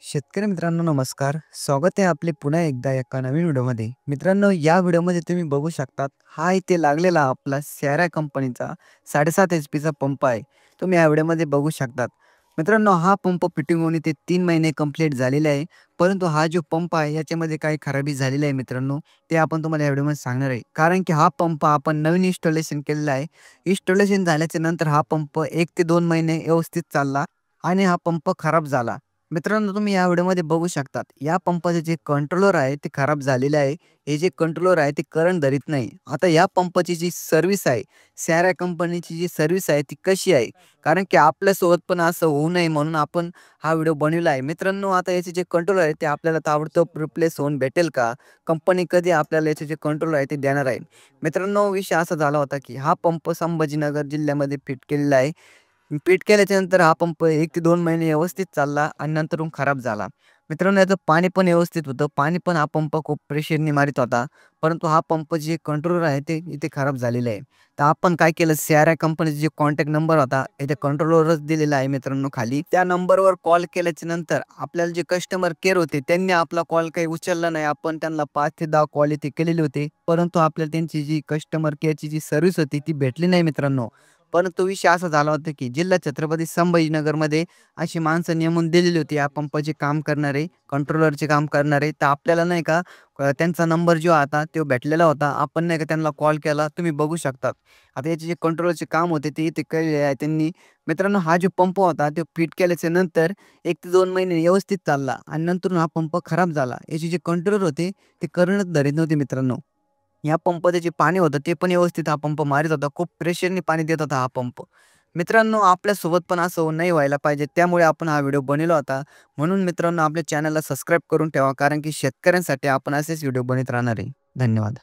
शेतकरी मित्रांनो नमस्कार. स्वागत आहे आपले पुन्हा एकदा एका नवीन व्हिडिओमध्ये. मित्रांनो या व्हिडिओमध्ये तुम्ही बघू शकतात हा इथे लागलेला आपला सॅरा कंपनीचा 7.5 एचपीचा पंप आहे. तुम्ही या व्हिडिओमध्ये बघू शकतात. मित्रांनो हा पंप फिटिंग होऊन इथे 3 महिने कंप्लीट झालेले आहे. परंतु हा जो पंप आहे याच्यामध्ये काही खराबी झालेली आहे मित्रांनो. ते आपण तुम्हाला या व्हिडिओमध्ये सांगणार आहे. कारण की हा पंप आपण नवीन इन्स्टॉलेशन केलेला आहे. इन्स्टॉलेशन झाल्याच्या नंतर हा पंप 1 ते 2 महिने व्यवस्थित चालला आणि हा पंप खराब झाला. मित्रांनो तुम्ही या व्हिडिओमध्ये बघू शकतात या पंपाचे जे कंट्रोलर आहे ते खराब झालेले आहे. हे जे कंट्रोलर आहे ते करंट धरीत नाही. आता या पंपाची जी सर्व्हिस आहे, सॅरा कंपनीची जी सर्व्हिस आहे ती कशी आहे? कारण की आपल्यासोबत पण असं होऊ नये म्हणून आपण हा व्हिडिओ बनवला आहे. मित्रांनो आता याचे जे कंट्रोलर आहे ते आपल्याला ताबडतोब रिप्लेस होऊन भेटेल का? कंपनी कधी आपल्याला याचे जे कंट्रोलर आहे ते देणार आहे? मित्रांनो विषय असा झाला होता की हा पंप संभाजीनगर जिल्ह्यामध्ये फिट केलेला आहे. फिट केल्याच्यानंतर हा पंप 1 ते 2 महिने व्यवस्थित चालला आणि नंतरून खराब झाला. मित्रांनो याचं पाणी पण व्यवस्थित होतं. पाणी पण हा पंप खूप प्रेशरने मारीत होता. परंतु हा पंप जे कंट्रोलर आहे ते इथे खराब झालेलं आहे. तर आपण काय केलं सॅरा कंपनीचा जे कॉन्टॅक्ट नंबर होता इथे कंट्रोलरच दिलेला आहे मित्रांनो खाली. त्या नंबरवर कॉल केल्याच्या नंतर आपल्याला जे कस्टमर केअर होते त्यांनी आपला कॉल काही उचलला नाही. आपण त्यांना 5 ते 10 कॉल इथे केलेले होते. परंतु आपल्याला त्यांची जी कस्टमर केअरची जी सर्व्हिस होती ती भेटली नाही मित्रांनो. परंतु विषय असा झाला होता की जिल्हा छत्रपती संभाजीनगरमध्ये अशी माणसं नेमून दिलेली होती या पंपाचे काम करणारे, कंट्रोलरचे काम करणारे. तर आपल्याला नाही का त्यांचा नंबर जो होता तो भेटलेला होता. आपण नाही का त्यांना कॉल केला. तुम्ही बघू शकतात. आता याचे जे कंट्रोलरचे काम होते ते इथे केलेले आहे त्यांनी. मित्रांनो हा जो पंप होता तो फिट केल्याच्या नंतर 1 ते 2 महिने व्यवस्थित चालला आणि नंतरून हा पंप खराब झाला. याचे जे कंट्रोलर होते ते करंटच धरीत नव्हते मित्रांनो. या पंपाचं जे पाणी होतं ते पण व्यवस्थित हा पंप मारीत होता. खूप प्रेशरने पाणी देत होता हा पंप. मित्रांनो आपल्यासोबत पण असं नाही व्हायला पाहिजे त्यामुळे आपण हा व्हिडिओ बनवला होता. म्हणून मित्रांनो आपल्या चॅनलला सबस्क्राईब करून ठेवा कारण की शेतकऱ्यांसाठी आपण असेच व्हिडिओ बनवत राहणार आहे. धन्यवाद.